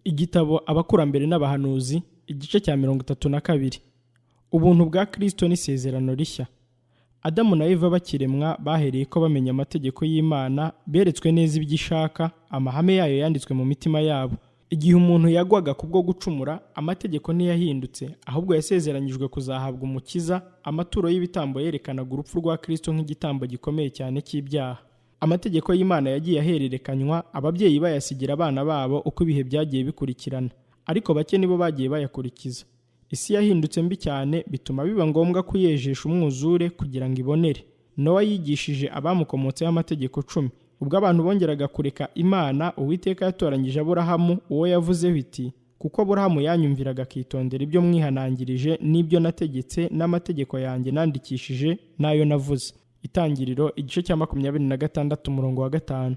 Igitabo Abakurambere n'Abahanuzi, igice cya 32. Ubuntu bwa Kristo n'isezerano rishya. Adamu na Eva bakiremwa bahereye ko bamenya amategeko y'Imana, beretswe neza ibyo ishaka, amahame yayo yanditswe mu mitima yabo. Igihe umuntu yagwaga kubwo gucumura, amategeko ntiyahindutse, ahubwo yasezeranyijwe kuzahabwa umukiza. Amaturo y'ibitambo yerekanaga urupfu rwa Kristo nk'igitambo gikomeye cyane cy'ibyaha. Amategeko y'Imana yagiye ahererekanywa, ababyeyi bayasigira abana babo uko ibihe byagiye bikurikirana, ariko bake nibo bagiye bayakurikiza. Isi yahindutse mbi cyane, bituma biba ngombwa kuyejesha umwuzure kugira ngo ibonere. Nowa yigishije abamukomotseho amategeko 10. Ubwo abantu bongeraga kureka Imana, Uwiteka yatoranyije Aburahamu, uwo yavuzeho iti, kuko Aburahamu yanyumviraga akitondera ibyo mwihanangirije n'ibyo nategetse n'amategeko yanjye nandikishije n'ayo navuze. Itangiriro igice cya 26 umurongo wa 5.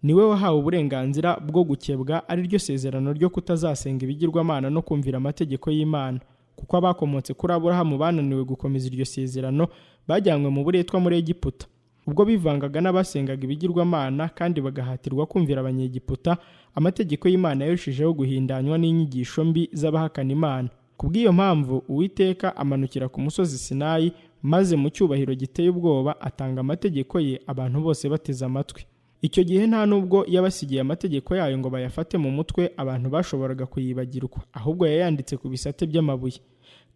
Niwe wahawe uburenganzira bwo gukebwa, ari ryo sezerano ryo kutazasenga ibigirwamana no kumvira amategeko y'Imana. Kuko abakomotse kuri Aburahamu bananiwe gukomeza iryo sezerano, bajyanywe mu buretwa muri Egiputa. Ubwo bivangaga n'abasengaga ibigirwamana kandi bagahatirwa kumvira Abanyegiputa, amategeko y'Imana yarushijeho guhindanywa n'inyigisho mbi z'abahakana Imana. Kubw'iyo mpamvu Uwiteka amanukira ku musozi Sinayi, maze mu cyubahiro giteye ubwoba atanga amategeko ye, abantu bose bateze amatwi. Icyo gihe nta nubwo yabasigiye amategeko yayo ngo bayafate mu mutwe, abantu bashoboraga kuyibagirwa, ahubwo yayanditse ku bisate by'amabuye.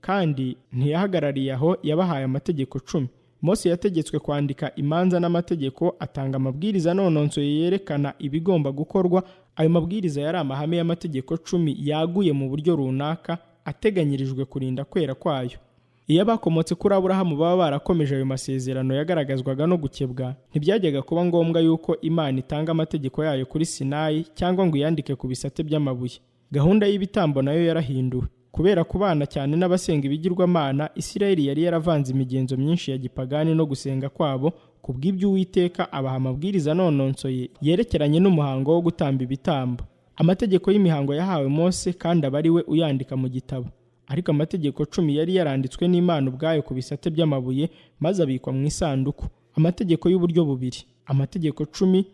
Kandi ntiyahagarariye aho, yabahaye amategeko 10. Mose yategetswe kwandika imanza n'amategeko, atanga amabwiriza anononsoye yerekana ibigomba gukorwa. Ayo mabwiriza yari amahame y'amategeko 10 yaguye mu buryo runaka, ateganyirijwe kurinda kwera kwayo. Iyo abakomotse kuri Aburahamu baba barakomeje ayo masezerano yagaragazwaga no gukebwa, ntibyajyaga kuba ngombwa yuko Imana itanga amategeko yayo kuri Sinayi cyangwa ngo iyandike ku bisate by'amabuye. Gahunda y'ibitambo nayo yarahinduwe. Kubera kubana cyane n'abasenga ibigirwamana, Isirayeli yari yaravanze imigenzo myinshi ya gipagani no gusenga kwabo. Kubw'ibyo Uwiteka abaha amabwiriza anononsoye yerekeranye n'umuhango wo gutamba ibitambo. Amategeko y'imihango yahawe Mose, kandi aba ari we uyandika mu gitabo. Ariko amategeko 10 yari yaranditswe n'Imana ubwayo ku bisate by'amabuye, maze abikwa mu isanduku. Amategeko y'uburyo bubiri, amategeko 10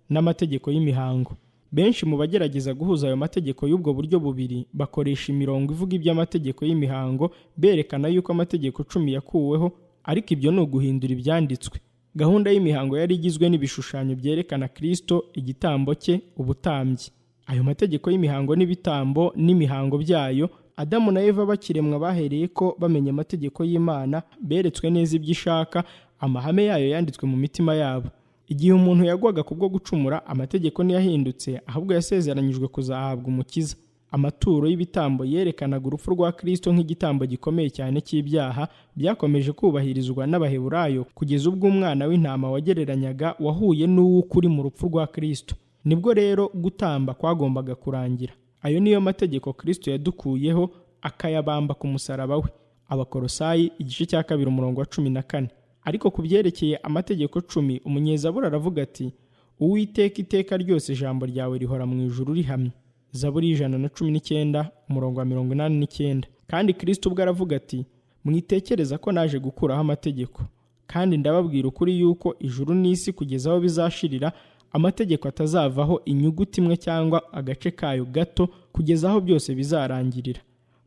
n'amategeko y'imihango. Benshi mu bagerageza guhuza ayo mategeko y'ubwo buryo bubiri bakoresha imirongo ivuga iby'amategeko y'imihango, berekana yuko amategeko 10 yakuweho, ariko ibyo ni uguhindura ibyanditswe. Gahunda y'imihango yari igizwe n'ibishushanyo byerekana Kristo, igitambo cye, ubutambyi. Ayo mategeko y'imihango n'ibitambo n'imihango byayo, Adamu na Eva bakiremwa bahereye ko bamenya amategeko y'Imana, beretswe neza ibyo ishaka, amahame yayo yanditswe mu mitima yabo. Igihe umuntu yagwaga kubwo gucumura, amategeko ntiyahindutse, ahubwo yasezeranyijwe kuzahabwa umukiza. Amaturo y'ibitambo yerekanaga urupfu rwa Kristo nk'igitambo gikomeye cyane cy'ibyaha, byakomeje kubahirizwa n'Abaheburayo kugeza ubwo umwana w'intama wagereranyaga wahuye n'uw'ukuri mu rupfu rwa Kristo. Nibwo rero gutamba kwagombaga kurangira. Ayo niyo mategeko Kristo yadukuyeho, akayabamba ku musaraba we. Abakolosayi igice cya 2 umurongo wa 14. Ariko ku byerekeye amategeko 10, umunyezaburi aravuga ati, Uwiteka iteka ryose ijambo ryawe rihora mu ijuru rihamye. Zaburi 119 umurongo wa 89. Kandi Kristo ubwo aravuga ati, mwitekereza ko naje gukuraho amategeko, kandi ndababwira ukuri yuko ijuru n'isi kugeza aho bizashirira, amategeko atazavaho inyuguti imwe cyangwa agace kayo gato, kugeza aho byose bizarangirira.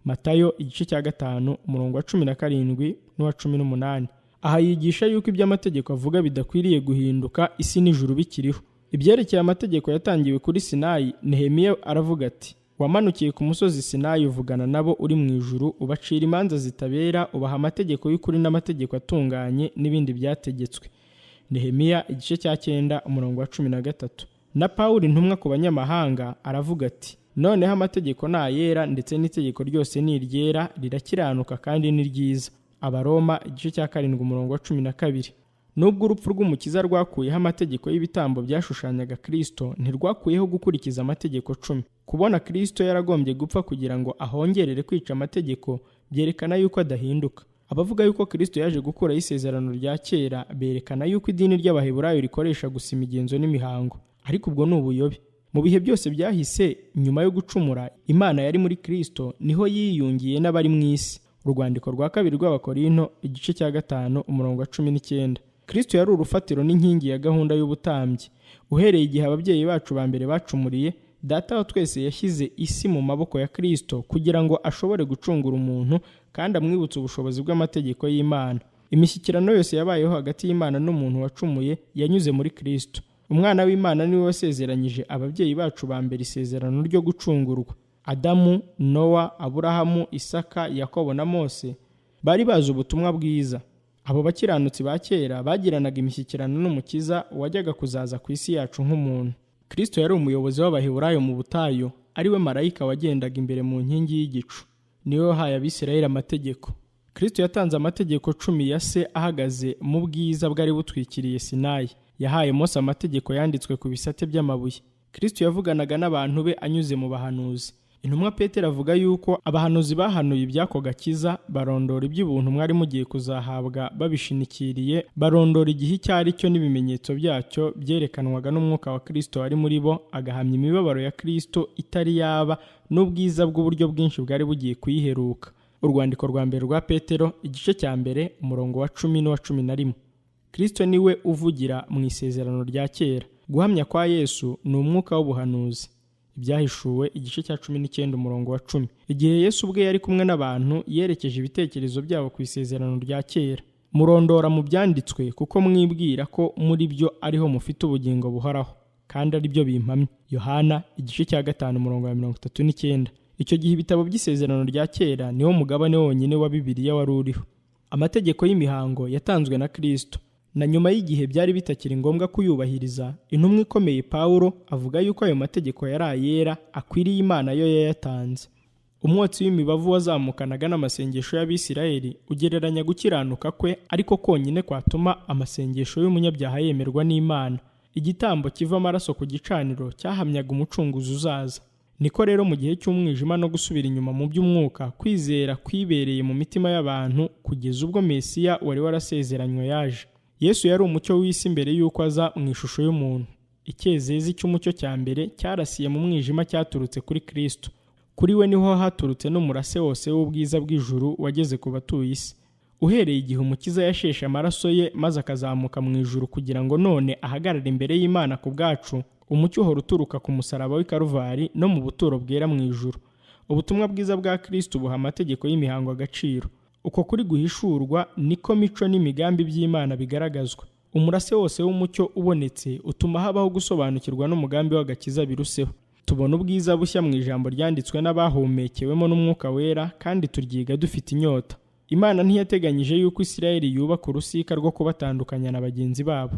Matayo igice cya 5 umurongo wa 17 n'uwa 18. Aha yigisha yuko iby'amategeko avuga bidakwiriye guhinduka, isi n'ijuru bikiriho. Ibyerekeye amategeko yatangiwe kuri Sinayi, Nehemiya aravuga ati, wamanukiye ku musozi Sinayi uvugana nabo uri mu ijuru, ubacira imanza zitabera, ubaha amategeko y'ukuri n'amategeko atunganye n'ibindi byategetswe. Nehemiya igice cya 9 umurongo wa 13. Na Pawulo intumwa ku banyamahanga aravuga ati, noneho amategeko ni ayera, ndetse n'itegeko ryose ni iryera, rirakiranuka kandi ni ryiza. Abaroma igice cya 7 umurongo wa 12. Nubwo urupfu rw'umukiza rwakuyeho amategeko y'ibitambo byashushanyaga Kristo, ntirwakuyeho gukurikiza amategeko 10. Kubona Kristo yaragombye gupfa kugira ngo ahongerere kwica amategeko, byerekana yuko adahinduka. Abavuga yuko Kristo yaje gukuraho isezerano rya kera, berekana yuko idini ry'Abaheburayo rikoresha gusa imigenzo n'imihango. Ariko ubwo ni ubuyobe. Mu bihe byose byahise nyuma yo gucumura, Imana yari muri Kristo, niho yiyungiye n'abari mu isi. Urwandiko rwa 2 rw'Abakorinto igice cya 5 umurongo wa 19. Kristo yari urufatiro n'inkingi ya gahunda y'ubutambyi. Uhereye igihe ababyeyi bacu ba mbere bacumuriye, Data wa twese yashyize isi mu maboko ya Kristo kugira ngo ashobore gucungura umuntu kandi amwibutse ubushobozi bw'amategeko y'Imana. Imishyikirano yose yabayeho hagati y'Imana n'umuntu wacumuye yanyuze muri Kristo. Umwana w'Imana niwe wasezeranyije ababyeyi bacu ba mbere isezerano ryo gucungurwa. Adamu, Nowa, Aburahamu, Isaka, Yakobo na Mose bari bazi ubutumwa bwiza. Abo bakiranutsi ba kera bagiranaga imishyikirano n'Umukiza wajyaga kuzaza ku isi yacu nk'umuntu. Kristo yari umuyobozi w'Abaheburayo mu butayu, ari we marayika wagendaga imbere mu nkingi y'igicu. Niwe wahaye Abisirayeli amategeko. Kristo yatanze amategeko 10 ya se ahagaze mu bwiza bwari butwikiriye Sinayi. Yahaye Mose amategeko yanditswe ku bisate by'amabuye. Kristo yavuganaga n'abantu be anyuze mu bahanuzi. Intumwa Petero avuga yuko abahanuzi bahanuye ibyako gakiza, barondora iby'ubuntu mwari mugiye kuzahabwa babishinikiriye, barondora igihe cyari cyo n'ibimenyetso byacyo byerekanwaga n'umwuka wa Kristo wari muri bo, agahamya imibabaro ya Kristo itari yaba n'ubwiza bw'uburyo bwinshi bwari bugiye kuyiheruka. Urwandiko rwa mbere rwa Petero, igice cya mbere, umurongo wa 10 n'uwa 11. Kristo niwe uvugira mu isezerano rya kera. Guhamya kwa Yesu ni umwuka w'ubuhanuzi. Ibyahishuwe igice cya 19 umurongo wa 10. Igihe Yesu ubwe yari kumwe n'abantu, yerekeje ibitekerezo byabo ku isezerano rya kera. Murondora mu byanditswe kuko mwibwira ko muri byo ariho mufite ubugingo buhoraho, kandi ari byo bimpamye. Yohana igice cya 5 umurongo wa 39. Icyo gihe ibitabo by'isezerano rya kera niwo mugabane wonyine wa Bibiliya wari uriho. Amategeko y'imihango yatanzwe na Kristo, na nyuma y'igihe byari bitakiri ngombwa kuyubahiriza, intumwa ikomeye Pawulo avuga yuko ayo mategeko yari ayera, akwiriye Imana yo yayatanze. Umwotsi w'imibavu wazamukanaga n'amasengesho y'Abisirayeli ugereranya gukiranuka kwe, ariko konyine kwatuma amasengesho y'umunyabyaha yemerwa n'Imana. Igitambo kiva amaraso ku gicaniro cyahamyaga umucunguzi uzaza. Niko rero mu gihe cy'umwijima no gusubira inyuma mu by'umwuka, kwizera kwibereye mu mitima y'abantu kugeza ubwo Mesiya wari warasezeranywe yaje. Yesu yari umucyo w'isi mbere y'uko aza mu ishusho y'umuntu. Icyezezi cy'umucyo cya mbere cyarasiye mu mwijima cyaturutse kuri Kristo. Kuri we niho haturutse n'umurase wose w'ubwiza bw'ijuru wageze ku batuye isi. Uhereye igihe Umukiza yasheshe amaraso ye maze akazamuka mu ijuru kugira ngo none ahagarare imbere y'Imana ku bwacu, umucyo uhora uturuka ku musaraba w'i Karuvari no mu buturo bwera mu ijuru. Ubutumwa bwiza bwa Kristo buha amategeko y'imihango agaciro. Uko kuri guhishurwa niko mico n'imigambi by'Imana bigaragazwa. Umurase wose w'umucyo ubonetse utuma habaho gusobanukirwa n'umugambi w'agakiza biruseho. Tubona ubwiza bushya mu ijambo ryanditswe n'abahumekewemo n'umwuka wera, kandi turyiga dufite inyota. Imana ntiyateganyije yuko Isirayeli yubaka urusika rwo kubatandukanya na bagenzi babo.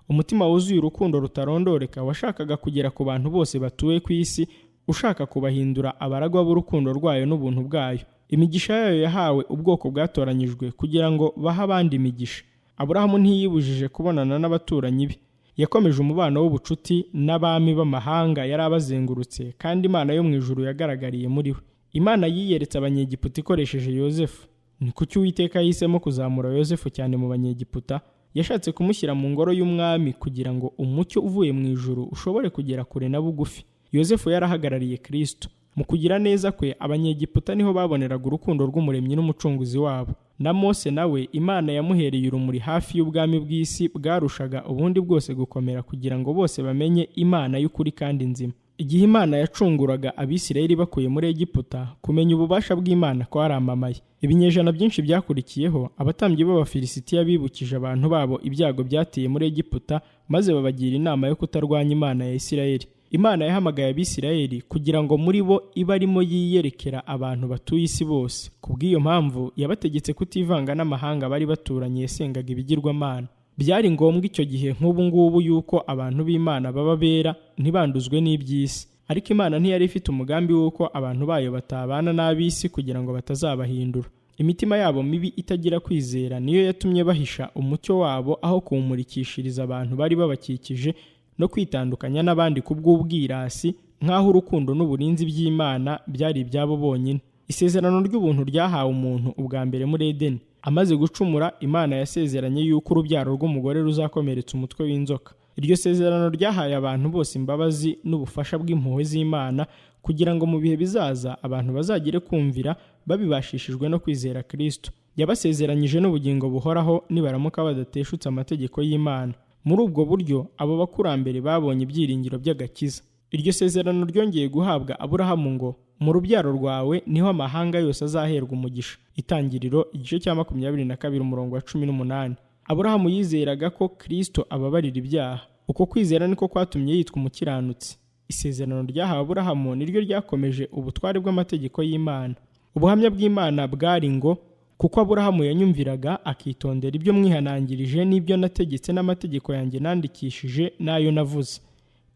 Umutima wuzuye urukundo rutarondoreka washakaga kugera ku bantu bose batuye ku isi, ushaka kubahindura abaragwa b'urukundo rwayo n'ubuntu bwayo. Imigisha yayo yahawe ubwoko bwatoranyijwe kugira ngo bahe abandi imigisha. Aburahamu ntiyibujije kubonana n'abaturanyi be. Yakomeje umubano w'ubucuti n'abami b'amahanga yari abazengurutse, kandi Imana yo mu ijuru yagaragariye muri we. Imana yiyeretse Abanyegiputa ikoresheje Yosefu. Ni kuki Uwiteka yahisemo kuzamura Yosefu cyane mu Banyegiputa? Yashatse kumushyira mu ngoro y'umwami kugira ngo umucyo uvuye mu ijuru ushobore kugera kure na bugufi. Yosefu yarahagarariye Kristo. Mu kugira neza kwe, Abanyegiputa niho baboneraga urukundo rw'umuremyi n'umucunguzi wabo. Na Mose nawe Imana yamuhereye urumuri hafi y'ubwami bw'isi bwarushaga ubundi bwose gukomera, kugira ngo bose bamenye Imana y'ukuri kandi nzima. Igihe Imana yacunguraga Abisirayeli bakuye muri Egiputa, kumenya ububasha bw'Imana kwaramamaye. Ibinyejana byinshi byakurikiyeho, abatambyi b'Abafilisitiya bibukije abantu babo ibyago byateye muri Egiputa, maze babagira inama yo kutarwanya Imana ya Isirayeli. Imana yahamagaye Abisirayeli kugira ngo muri bo ibe arimo yiyerekera abantu batuye isi bose. Kubw'iyo mpamvu yabategetse kutivanga n'amahanga bari baturanye yasengaga ibigirwamana. Byari ngombwa icyo gihe nk'ubu ngubu yuko abantu b'Imana baba bera, ntibanduzwe n'iby'isi. Ariko Imana ntiyari ifite umugambi w'uko abantu bayo batabana n'ab'isi kugira ngo batazabahindura. Imitima yabo mibi itagira kwizera niyo yatumye bahisha umucyo wabo aho kuwumurikishiriza abantu bari babakikije, no kwitandukanya n'abandi kubw'ubwirasi, nk'aho urukundo n'uburinzi by'Imana byari ibyabo bonyine. Isezerano ry'ubuntu ryahawe umuntu ubwa mbere muri Edeni. Amaze gucumura, Imana yasezeranye yuko urubyaro rw'umugore ruzakomeretsa umutwe w'inzoka. Iryo sezerano ryahaye abantu bose imbabazi n'ubufasha bw'impuhwe z'Imana, kugira ngo mu bihe bizaza abantu bazagire kumvira babibashishijwe no kwizera Kristo. Yabasezeranyije n'ubugingo buhoraho nibaramuka badateshutse amategeko y'Imana. Muri ubwo buryo abo bakurambere babonye ibyiringiro by'agakiza. Iryo sezerano ryongeye guhabwa Aburahamu ngo mu rubyaro rwawe niho amahanga yose azaherwa umugisha. Itangiriro igice cya 22 umurongo wa 18. Aburahamu yizeraga ko Kristo ababarira ibyaha. Uko kwizera niko kwatumye yitwa umukiranutsi. Isezerano ryahawe Aburahamu niryo ryakomeje ubutware bw'amategeko y'Imana. Ubuhamya bw'Imana bwari ngo kuko Aburahamu yanyumviraga akitondera ibyo mwihanangirije n'ibyo nategetse n'amategeko yanjye nandikishije n'ayo navuze.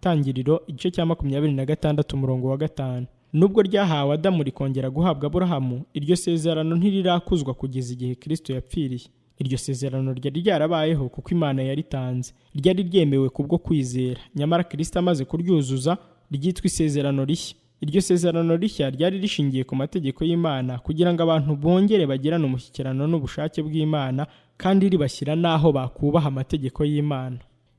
Itangiriro igice cya 26 umurongo wa 5. Nubwo ryahawe Adamu rikongera guhabwa Aburahamu, iryo sezerano ntirirakuzwa kugeza igihe Kristo yapfiriye. Iryo sezerano ryari ryarabayeho kuko Imana yaritanze. Ryari ryemewe kubwo kwizera. Nyamara Kristo amaze kuryuzuza ryitwa isezerano rishya. Iryo sezerano rishya ryari rishingiye ku mategeko y'Imana kugira ngo abantu bongere bagirane umushyikirano n'ubushake bw'Imana kandi ribashyira n'aho bakubaha amategeko y'Imana.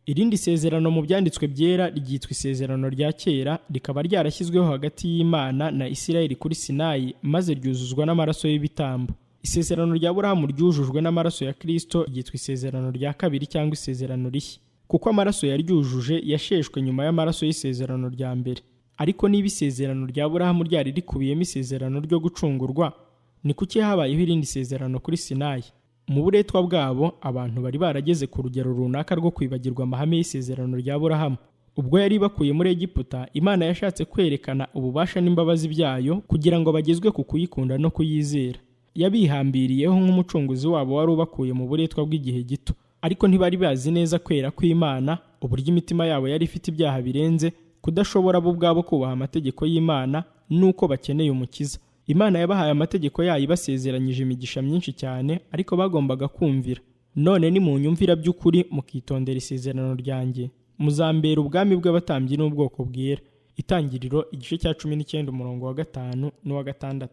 Irindi sezerano mu byanditswe byera ryitwa isezerano rya kera, rikaba ryarashyizweho hagati y'Imana na Isirayeli kuri Sinayi maze ryuzuzwa n'amaraso y'ibitambo. Isezerano rya Aburahamu ryujujwe n'amaraso ya Kristo ryitwa isezerano rya kabiri cyangwa isezerano rishya, kuko amaraso yaryujuje yasheshwe nyuma y'amaraso y'isezerano rya mbere. Ariko niba isezerano rya Aburahamu ryari rikubiyemo isezerano ryo gucungurwa, ni kuki habayeho irindi sezerano kuri Sinayi? Mu buretwa bwabo abantu bari barageze ku rugero runaka rwo kwibagirwa amahame y'isezerano rya Aburahamu. Ubwo yari bakuye muri Egiputa, Imana yashatse kwerekana ububasha n'imbabazi byayo kugira ngo bagezwe ku kuyikunda no kuyizera. Yabihambiriyeho nk'umucunguzi wabo wari ubakuye mu buretwa bw'igihe gito. Ariko ntibari bazi neza kwera kw'Imana, uburyo imitima yabo yari ifite ibyaha birenze, kudashobora bo ubwabo kubaha amategeko y'Imana nuko bakeneye umukiza. Imana yabahaye amategeko yayo ibasezeranyije imigisha myinshi cyane, ariko bagombaga kumvira. None ni mu nyumvira by'ukuri mukitondera isezerano ryanjye, muzambera ubwami bw'abatambyi n'ubwoko bwera. Itangiriro igice cya 19 umurongo wa 5 n'uwa 6.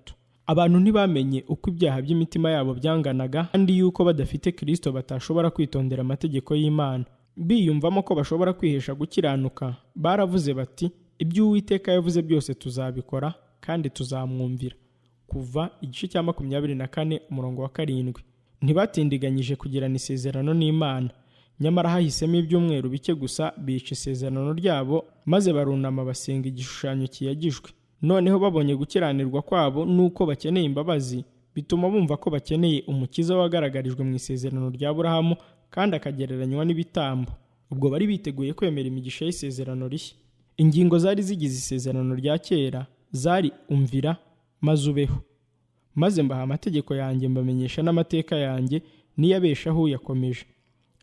Abantu ntibamenye uko ibyaha by'imitima yabo byanganaga kandi yuko badafite Kristo batashobora kwitondera amategeko y'Imana. Biyumvamo ko bashobora kwihesha gukiranuka, baravuze bati ibyo Uwiteka yavuze byose tuzabikora kandi tuzamwumvira. Kuva igice cya 24 umurongo wa 7. Ntibatindiganyije kugirana isezerano n'Imana, nyamara hahisemo ibyumweru bike gusa bica isezerano ryabo maze barunama basenga igishushanyo kiyagijwe. Noneho babonye gukiranirwa kwabo nuko bakeneye imbabazi, bituma bumva ko bakeneye umukiza wagaragarijwe mu isezerano rya Aburahamu kandi akagereranywa n'ibitambo. Ubwo bari biteguye kwemera imigisha y'isezerano rishya. Ingingo zari zigize isezerano rya kera zari umvira maze ubeho, maze mbaha amategeko yanjye mbamenyesha n'amateka yanjye niyabeshaho yakomeje.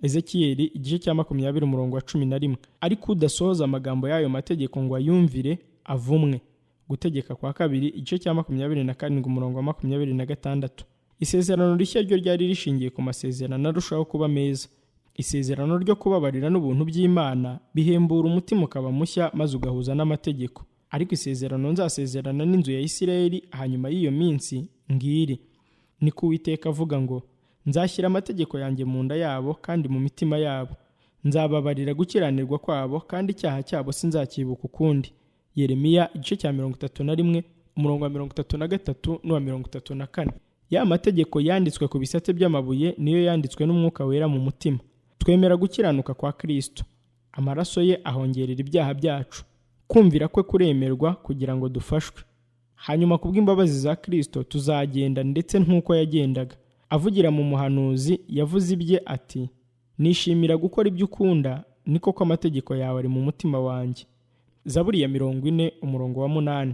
Ezekiyeli igice cya 20 umurongo wa 11. Ariko udasohoza amagambo y'ayo mategeko ngo ayumvire avumwe. Gutegeka kwa kabiri igice cya 27 umurongo wa 26. Isezerano rishya ryo ryari rishingiye ku masezerano arushaho kuba meza. Isezerano ryo kubabarira n'ubuntu by'Imana bihembura umutima ukaba mushya maze ugahuza n'amategeko. Ariko isezerano nzasezerana n'inzu ya Isirayeli hanyuma y'iyo minsi ngiri, ni ko Uwiteka avuga ngo nzashyira amategeko yanjye mu nda yabo kandi mu mitima yabo, nzababarira gukiranirwa kwabo kandi icyaha cyabo sinzakibuka ukundi. Yeremiya igice cya 31 umurongo wa 33 n'uwa 34. Ya mategeko yanditswe ku bisate by'amabuye niyo yanditswe n'Umwuka Wera mu mutima. Twemera gukiranuka kwa Kristo, amaraso ye ahongerera ibyaha byacu. Kumvira kwe kuremerwa kugira ngo dufashwe. Hanyuma kubw'imbabazi za Kristo tuzagenda ndetse nk'uko yagendaga. Avugira mu muhanuzi yavuze ibye ati, nishimira gukora ibyo ukunda, ni koko amategeko yawe ari mu mutima wanjye. Zaburi ya 40 umurongo wa 8.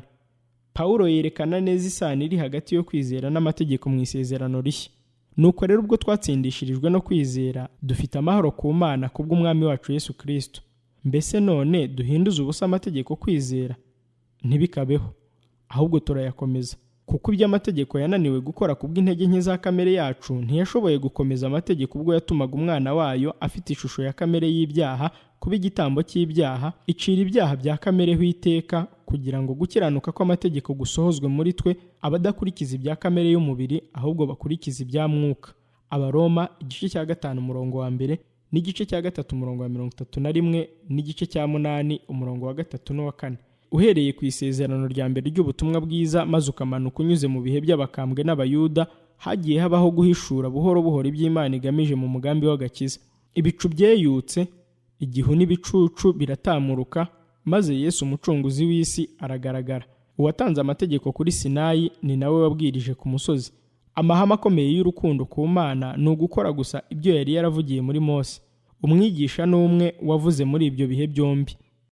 Pawulo yerekana neza isano iri hagati yo kwizera n'amategeko mu isezerano rishya. Nuko rero ubwo twatsindishirijwe no kwizera, dufite amahoro ku Mana kubw'Umwami wacu Yesu Kristo. Mbese none duhinduza ubusa amategeko kwizera? Ntibikabeho, ahubwo turayakomeza. Kuko ibyo amategeko yananiwe gukora kubw'intege nke za kamere yacu, ntiyashoboye gukomeza amategeko ubwo yatumaga umwana wayo afite ishusho ya kamere y'ibyaha kuba igitambo cy'ibyaha, icira ibyaha bya kamereho iteka, kugira ngo gukiranuka kw'amategeko gusohozwe muri twe, abadakurikiza ibya kamere y'umubiri ahubwo bakurikiza ibya mwuka. Abaroma igice cya 5 umurongo wa 1 n'igice cya 3 umurongo wa 31 n'igice cya 8 umurongo wa 3 n'uwa 4. Uhereye ku isezerano rya mbere ry'ubutumwa bwiza maze ukamanuka unyuze mu bihe by'abakambwe n'abayuda, hagiye habaho guhishura buhoro buhoro iby'Imana igamije mu mugambi w'agakiza. Ibicu byeyutse, igihu n'ibicucu biratamuruka, maze Yesu umucunguzi w'isi aragaragara. Uwatanze amategeko kuri Sinayi ni nawe wabwirije ku musozi. Amahame akomeye y'urukundo ku Mana ni ugukora gusa ibyo yari yaravugiye muri Mose. Umwigisha n'umwe wavuze muri ibyo bihe byombi.